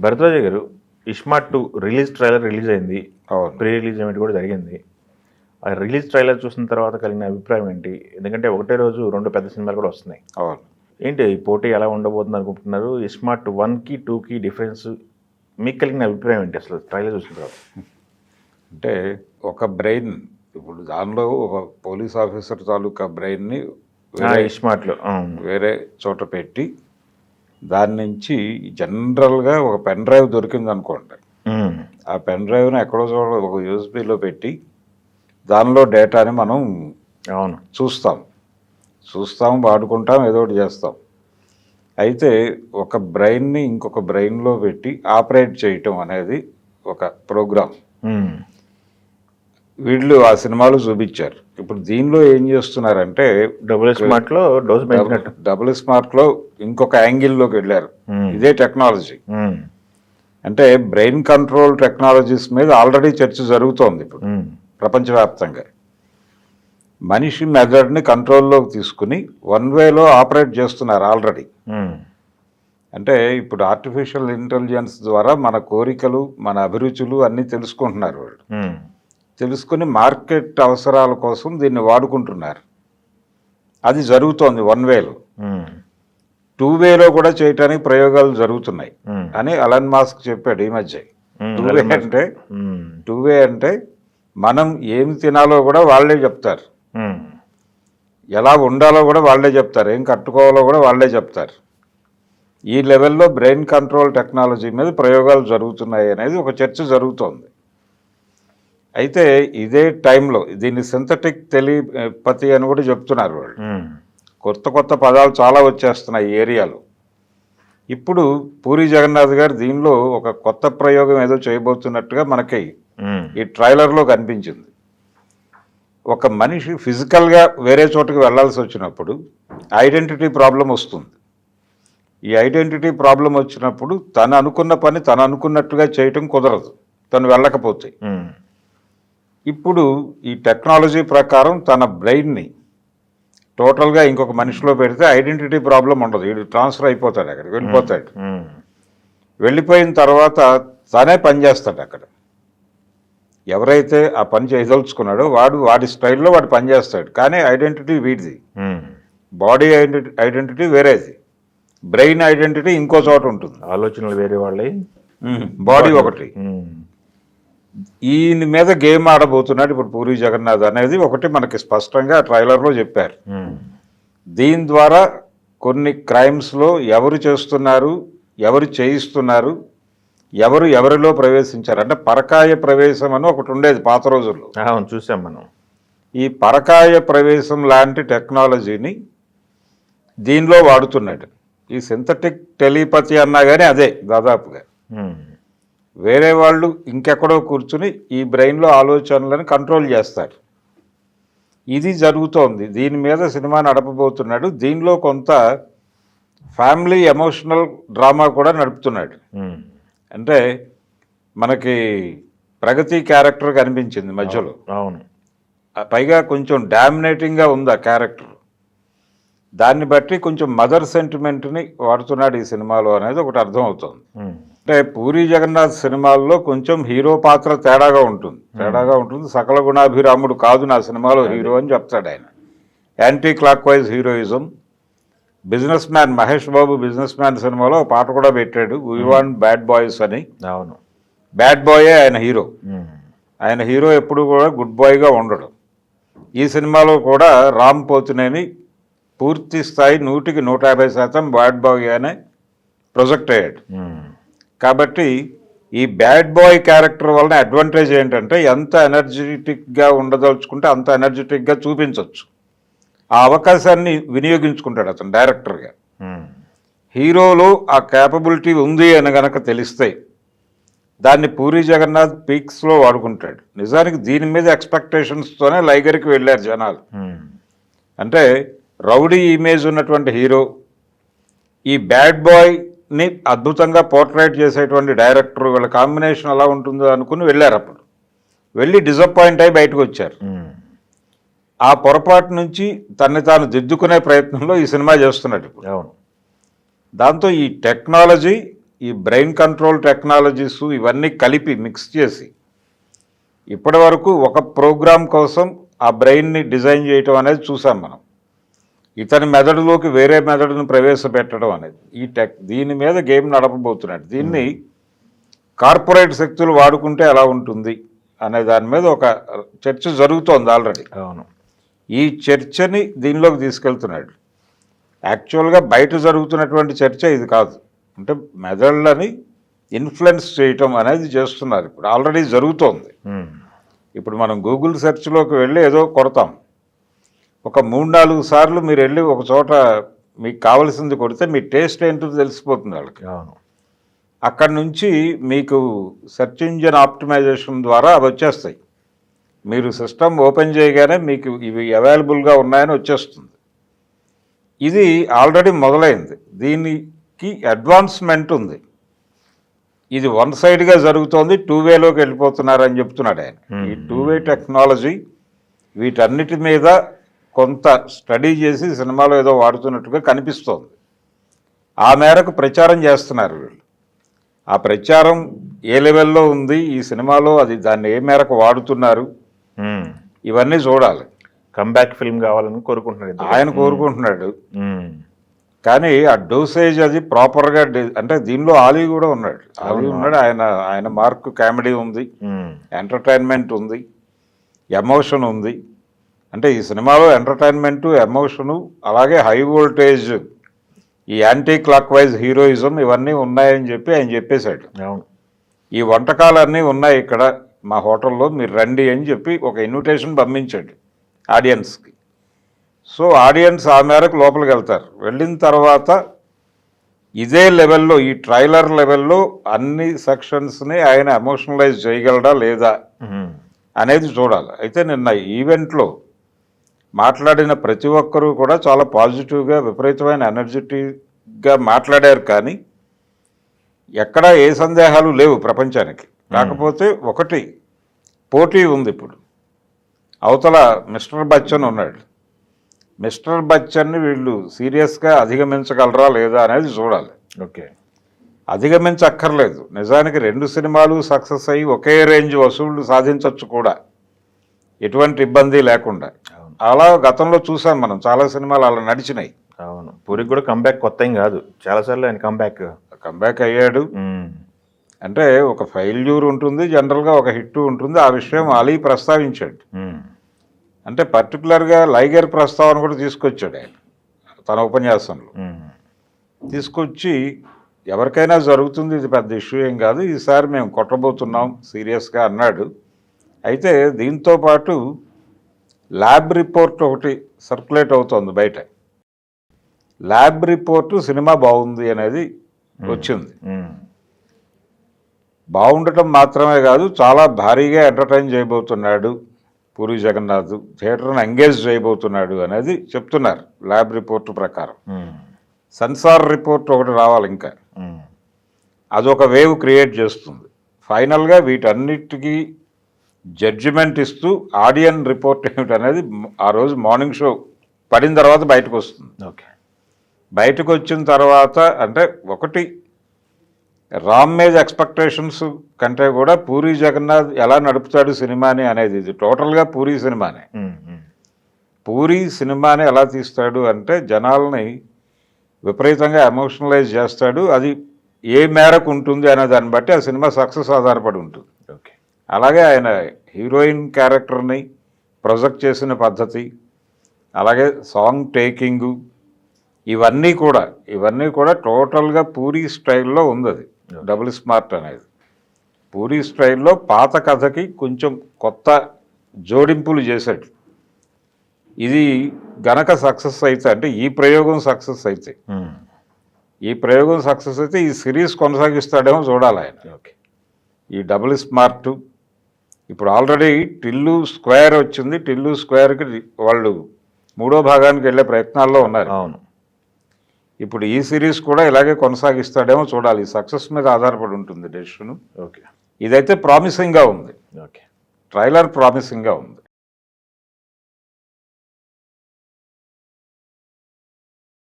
భరద్వాజ గారు, 'ఇస్మార్ట్ 2' రిలీజ్ అయింది. అవును. ప్రీ రిలీజ్ ఈవెంట్ కూడా జరిగింది. ఆ రిలీజ్ ట్రైలర్ చూసిన తర్వాత కలిగిన అభిప్రాయం ఏంటి? ఎందుకంటే ఒకటే రోజు 2 పెద్ద సినిమాలు కూడా వస్తున్నాయి. అవును. ఏంటి ఈ పోటీ ఎలా ఉండబోతుంది అనుకుంటున్నారు? 'ఇస్మార్ట్ 1'కి 2కి డిఫరెన్స్ మీకు కలిగిన అభిప్రాయం ఏంటి అసలు ట్రైలర్ చూసిన తర్వాత? అంటే ఒక బ్రెయిన్, ఇప్పుడు దానిలో ఒక పోలీస్ ఆఫీసర్ తాలూకా బ్రెయిన్ని ఇస్మార్ట్లో వేరే చోట పెట్టి దాని నుంచి జనరల్గా ఒక పెన్ డ్రైవ్ దొరికింది అనుకోండి. ఆ పెన్ డ్రైవ్ని ఎక్కడో చోట ఒక యూఎస్బీలో పెట్టి దానిలో డేటాని మనం అవును చూస్తాం వాడుకుంటాం, ఏదో ఒకటి చేస్తాం. అయితే ఒక బ్రెయిన్ని ఇంకొక బ్రెయిన్లో పెట్టి ఆపరేట్ చేయటం అనేది ఒక ప్రోగ్రామ్. వీళ్ళు ఆ సినిమాలు చూపించారు. ఇప్పుడు దీనిలో ఏం చేస్తున్నారంటే డబుల్ స్మార్ట్లో ఇంకొక యాంగిల్లోకి వెళ్ళారు. ఇదే టెక్నాలజీ అంటే బ్రెయిన్ కంట్రోల్ టెక్నాలజీస్ మీద ఆల్రెడీ చర్చ జరుగుతోంది ఇప్పుడు ప్రపంచవ్యాప్తంగా. మనిషి మెథడ్ని కంట్రోల్లోకి తీసుకుని వన్ వేలో ఆపరేట్ చేస్తున్నారు ఆల్రెడీ. అంటే ఇప్పుడు ఆర్టిఫిషియల్ ఇంటెలిజెన్స్ ద్వారా మన కోరికలు, మన అభిరుచులు అన్నీ తెలుసుకుంటున్నారు వాళ్ళు. తెలుసుకుని మార్కెట్ అవసరాల కోసం దీన్ని వాడుకుంటున్నారు. అది జరుగుతోంది వన్ వేలో. 2 వేలో కూడా చేయటానికి ప్రయోగాలు జరుగుతున్నాయి అని అలన్ మాస్క్ చెప్పాడు ఈ మధ్య. 2 వే అంటే మనం ఏమి తినాలో కూడా వాళ్ళే చెప్తారు, ఎలా ఉండాలో కూడా వాళ్ళే చెప్తారు, ఏం కట్టుకోవాలో కూడా వాళ్ళే చెప్తారు. ఈ లెవెల్లో బ్రెయిన్ కంట్రోల్ టెక్నాలజీ మీద ప్రయోగాలు జరుగుతున్నాయి అనేది ఒక చర్చ జరుగుతోంది. అయితే ఇదే టైంలో దీన్ని సింథటిక్ టెలిపతి అని కూడా చెప్తున్నారు వాళ్ళు. కొత్త పదాలు చాలా వచ్చేస్తున్నాయి ఈ ఏరియాలో. ఇప్పుడు పూరి జగన్నాథ్ గారు దీనిలో ఒక కొత్త ప్రయోగం ఏదో చేయబోతున్నట్టుగా మనకి ఈ ట్రైలర్లో కనిపించింది. ఒక మనిషి ఫిజికల్గా వేరే చోటుకి వెళ్ళాల్సి వచ్చినప్పుడు ఐడెంటిటీ ప్రాబ్లం వస్తుంది. ఈ ఐడెంటిటీ ప్రాబ్లం వచ్చినప్పుడు తను అనుకున్న పని తను అనుకున్నట్టుగా చేయటం కుదరదు, తను వెళ్ళకపోతే. ఇప్పుడు ఈ టెక్నాలజీ ప్రకారం తన బ్రెయిన్ని టోటల్గా ఇంకొక మనిషిలో పెడితే ఐడెంటిటీ ప్రాబ్లం ఉండదు. వీడు ట్రాన్స్ఫర్ అయిపోతాడు, అక్కడికి వెళ్ళిపోతాడు. వెళ్ళిపోయిన తర్వాత తనే పనిచేస్తాడు అక్కడ. ఎవరైతే ఆ పని చేయదలుచుకున్నాడో వాడి స్టైల్లో వాడు పనిచేస్తాడు. కానీ ఐడెంటిటీ వీడిది, బాడీ ఐడెంటిటీ వేరేది, బ్రెయిన్ ఐడెంటిటీ ఇంకో చోట ఉంటుంది. ఆలోచనలు వేరే వాళ్ళే, బాడీ ఒకటి. ఈయన మీద గేమ్ ఆడబోతున్నాడు ఇప్పుడు పూరి జగన్నాథ్ అనేది ఒకటి మనకి స్పష్టంగా ట్రైలర్లో చెప్పారు. దీని ద్వారా కొన్ని క్రైమ్స్లో ఎవరు చేస్తున్నారు, ఎవరు చేయిస్తున్నారు, ఎవరిలో ప్రవేశించారు అంటే పరకాయ ప్రవేశం అని ఒకటి ఉండేది పాత రోజుల్లో. చూసాం మనం. ఈ పరకాయ ప్రవేశం లాంటి టెక్నాలజీని దీనిలో వాడుతున్నాడు. ఈ సింథటిక్ టెలిపతి అన్నా కానీ అదే దాదాపుగా. వేరే వాళ్ళు ఇంకెక్కడో కూర్చుని ఈ బ్రెయిన్లో ఆలోచనలను కంట్రోల్ చేస్తారు. ఇది జరుగుతోంది. దీని మీద సినిమా నడపబోతున్నాడు. దీనిలో కొంత ఫ్యామిలీ ఎమోషనల్ డ్రామా కూడా నడుపుతున్నాడు. అంటే మనకి ప్రగతి క్యారెక్టర్ కనిపించింది మధ్యలో. అవును. పైగా కొంచెం డామినేటింగ్గా ఉంది ఆ క్యారెక్టర్. దాన్ని బట్టి కొంచెం మదర్ సెంటిమెంట్ని వాడుతున్నాడు ఈ సినిమాలో అనేది ఒకటి అర్థమవుతుంది. అంటే పూరి జగన్నాథ్ సినిమాల్లో కొంచెం హీరో పాత్ర తేడాగా ఉంటుంది. సకల గుణాభిరాముడు కాదు నా సినిమాలో హీరో అని చెప్తాడు ఆయన. Anti clockwise heroism. Businessman Mahesh Babu businessman సినిమాలో పాట కూడా పెట్టాడు, వీ వాంట్ బ్యాడ్ బాయ్స్ అని. అవును, బ్యాడ్ బాయే ఆయన హీరో. ఆయన హీరో ఎప్పుడు కూడా గుడ్ బాయ్గా ఉండడు. ఈ సినిమాలో కూడా రామ్ పోతినేని పూర్తి స్థాయి 100కి 150% బ్యాడ్ బాయ్ అనే ప్రొజెక్ట్ అయ్యాడు. కాబట్టి ఈ బ్యాడ్ బాయ్ క్యారెక్టర్ వలన అడ్వాంటేజ్ ఏంటంటే ఎంత ఎనర్జెటిక్గా ఉండదలుచుకుంటే అంత ఎనర్జెటిక్గా చూపించవచ్చు. ఆ అవకాశాన్ని వినియోగించుకుంటాడు అతను డైరెక్టర్గా. హీరోలో ఆ క్యాపబిలిటీ ఉంది అని గనక తెలిస్తే దాన్ని పూరి జగన్నాథ్ పీక్స్లో వాడుకుంటాడు. నిజానికి దీని మీద ఎక్స్పెక్టేషన్స్తోనే లైగర్కి వెళ్ళారు జనాలు. అంటే రౌడీ ఇమేజ్ ఉన్నటువంటి హీరో ఈ బ్యాడ్ బాయ్ని అద్భుతంగా పోర్ట్రేట్ చేసేటువంటి డైరెక్టర్, వీళ్ళ కాంబినేషన్ ఎలా ఉంటుందో అనుకుని వెళ్ళారు. అప్పుడు వెళ్ళి డిసప్పాయింట్ అయి బయటకు వచ్చారు. ఆ పొరపాటు నుంచి తన్ని తాను దిద్దుకునే ప్రయత్నంలో ఈ సినిమా చేస్తున్నాడు ఇప్పుడు. అవును. దాంతో ఈ టెక్నాలజీ ఈ బ్రెయిన్ కంట్రోల్ టెక్నాలజీస్ ఇవన్నీ కలిపి మిక్స్ చేసి ఇప్పటి వరకు ఒక ప్రోగ్రామ్ కోసం ఆ బ్రెయిన్ని డిజైన్ చేయటం అనేది చూసాం మనం. ఇతని మెదడులోకి వేరే మెదడును ప్రవేశపెట్టడం అనేది దీని మీద గేమ్ నడపబోతున్నాడు. దీన్ని కార్పొరేట్ శక్తులు వాడుకుంటే ఎలా ఉంటుంది అనే దాని మీద ఒక చర్చ జరుగుతోంది ఆల్రెడీ. అవును, ఈ చర్చని దీనిలోకి తీసుకెళ్తున్నాడు. యాక్చువల్గా బయట జరుగుతున్నటువంటి చర్చ ఇది కాదు. అంటే మెదళ్ళని ఇన్ఫ్లుయెన్స్ చేయటం అనేది చేస్తున్నారు. ఇప్పుడు ఆల్రెడీ జరుగుతోంది. ఇప్పుడు మనం గూగుల్ సెర్చ్లోకి వెళ్ళి ఏదో కొడతాం, ఒక 3-4 సార్లు మీరు వెళ్ళి ఒక చోట మీకు కావాల్సింది కొడితే మీ టేస్ట్ ఏంటో తెలిసిపోతుంది వాళ్ళకి. అవును, అక్కడి నుంచి మీకు సెర్చ్ ఇంజిన్ ఆప్టిమైజేషన్ ద్వారా అవి వచ్చేస్తాయి. మీరు సిస్టమ్ ఓపెన్ చేయగానే మీకు ఇవి అవైలబుల్గా ఉన్నాయని వచ్చేస్తుంది. ఇది ఆల్రెడీ మొదలైంది. దీనికి అడ్వాన్స్మెంట్ ఉంది. ఇది వన్ సైడ్గా జరుగుతోంది, 2-వేలోకి వెళ్ళిపోతున్నారని చెప్తున్నాడు ఆయన. ఈ 2-వే టెక్నాలజీ వీటన్నిటి మీద కొంత స్టడీ చేసి సినిమాలో ఏదో వాడుతున్నట్టుగా కనిపిస్తోంది. ఆ మేరకు ప్రచారం చేస్తున్నారు వీళ్ళు. ఆ ప్రచారం ఏ లెవెల్లో ఉంది, ఈ సినిమాలో దాన్ని ఏ మేరకు వాడుతున్నారు, ఇవన్నీ చూడాలి. కంబ్యాక్ ఫిల్మ్ కావాలని కోరుకుంటున్నాడు ఆయన కోరుకుంటున్నాడు. కానీ ఆ డోసేజ్ అది ప్రాపర్గా అంటే దీనిలో ఆలీ కూడా ఉన్నాడు. ఆయన మార్క్ కామెడీ ఉంది, ఎంటర్టైన్మెంట్ ఉంది, ఎమోషన్ ఉంది. అంటే ఈ సినిమాలో ఎంటర్టైన్మెంటు, ఎమోషను, అలాగే హై వోల్టేజ్ ఈ యాంటీ క్లాక్ వైజ్ హీరోయిజం ఇవన్నీ ఉన్నాయని చెప్పి ఆయన చెప్పేశాడు. ఈ వంటకాలన్నీ ఉన్నాయి ఇక్కడ మా హోటల్లో, మీరు రండి అని చెప్పి ఒక ఇన్విటేషన్ పంపించాడు ఆడియన్స్కి. సో ఆడియన్స్ ఆ మేరకు లోపలికి వెళ్తారు. వెళ్ళిన తర్వాత ఇదే లెవెల్లో, ఈ ట్రైలర్ లెవెల్లో అన్ని సెక్షన్స్ని ఆయన ఎమోషనలైజ్ చేయగలడా లేదా అనేది చూడాలి. అయితే నిన్న ఈవెంట్లో మాట్లాడిన ప్రతి ఒక్కరూ కూడా చాలా పాజిటివ్గా, విపరీతమైన ఎనర్జెటిక్గా మాట్లాడారు. కానీ ఎక్కడా ఏ సందేహాలు లేవు ప్రపంచానికి. కాకపోతే ఒకటి పోటీ ఉంది. ఇప్పుడు అవతల మిస్టర్ బచ్చన్ ఉన్నాడు. మిస్టర్ బచ్చన్ని వీళ్ళు సీరియస్గా అధిగమించగలరా లేదా అనేది చూడాలి. ఓకే, అధిగమించక్కర్లేదు. నిజానికి 2 సినిమాలు సక్సెస్ అయ్యి ఒకే రేంజ్ వసూళ్లు సాధించవచ్చు కూడా, ఎటువంటి ఇబ్బంది లేకుండా. అలా గతంలో చూసాం మనం, చాలా సినిమాలు అలా నడిచినాయి. అవును, పూరికి కూడా కంబ్యాక్ కొత్త ఏం కాదు, చాలాసార్లు ఆయన కంబ్యాక్ అయ్యాడు. అంటే ఒక ఫెయిల్యూర్ ఉంటుంది, జనరల్గా ఒక హిట్ ఉంటుంది. ఆ విషయం అలీ ప్రస్తావించాడు. అంటే పర్టికులర్గా లైగర్ ప్రస్తావన కూడా తీసుకొచ్చాడు ఆయన తన ఉపన్యాసంలో. తీసుకొచ్చి ఎవరికైనా జరుగుతుంది, ఇది పెద్ద ఇష్యూ ఏం కాదు, ఈసారి మేము కొట్టబోతున్నాం సీరియస్గా అన్నాడు. అయితే దీంతో పాటు ల్యాబ్ రిపోర్ట్ ఒకటి సర్క్యులేట్ అవుతోంది బయట. ల్యాబ్ రిపోర్టు సినిమా బాగుంది అనేది వచ్చింది. బాగుండటం మాత్రమే కాదు, చాలా భారీగా ఎంటర్టైన్ చేయబోతున్నాడు పూరి జగన్నాథ్, థియేటర్ని ఎంగేజ్ చేయబోతున్నాడు అనేది చెప్తున్నారు ల్యాబ్ రిపోర్టు ప్రకారం. సెన్సార్ రిపోర్ట్ ఒకటి రావాలి ఇంకా, అదొక వేవ్ క్రియేట్ చేస్తుంది. ఫైనల్గా వీటన్నిటికీ జడ్జిమెంట్ ఇస్తూ ఆడియన్ రిపోర్ట్ ఏమిటనేది ఆ రోజు మార్నింగ్ షో పడిన తర్వాత బయటకు వస్తుంది. ఓకే, బయటకు వచ్చిన తర్వాత అంటే ఒకటి రామ్మేజ్ ఎక్స్పెక్టేషన్స్ కంటే కూడా పూరి జగన్నాథ్ ఎలా నడుపుతాడు సినిమాని అనేది, ఇది టోటల్గా పూరి సినిమానే. పూరి సినిమాని ఎలా తీస్తాడు అంటే జనాల్ని విపరీతంగా ఎమోషనలైజ్ చేస్తాడు. అది ఏ మేరకు ఉంటుంది అనే దాన్ని బట్టి ఆ సినిమా సక్సెస్ ఆధారపడి ఉంటుంది. ఓకే, అలాగే ఆయన హీరోయిన్ క్యారెక్టర్ని ప్రొజెక్ట్ చేసిన పద్ధతి, అలాగే సాంగ్ టేకింగు, ఇవన్నీ కూడా టోటల్గా పూరి స్టైల్లో ఉంది. అది డబుల్ స్మార్ట్ అనేది పూరి స్టైల్లో పాత కథకి కొంచెం కొత్త జోడింపులు చేశాడు. ఇది గనక సక్సెస్ అయితే, అంటే ఈ ప్రయోగం సక్సెస్ అయితే, ఈ సిరీస్ కొనసాగిస్తాడేమో చూడాలి ఆయన. ఓకే, ఈ డబుల్ స్మార్ట్ ఇప్పుడు ఆల్రెడీ టిల్లు స్క్వేర్ వచ్చింది. టిల్లు స్క్వేర్కి వాళ్ళు 3వ భాగానికి వెళ్ళే ప్రయత్నాల్లో ఉన్నారు. అవును, ఇప్పుడు ఈ సిరీస్ కూడా ఇలాగే కొనసాగిస్తాడేమో చూడాలి. సక్సెస్ మీద ఆధారపడి ఉంటుంది డెసిషన్. ఓకే, ఇదైతే ప్రామిసింగ్గా ఉంది. ఓకే, ట్రైలర్ ప్రామిసింగ్గా ఉంది.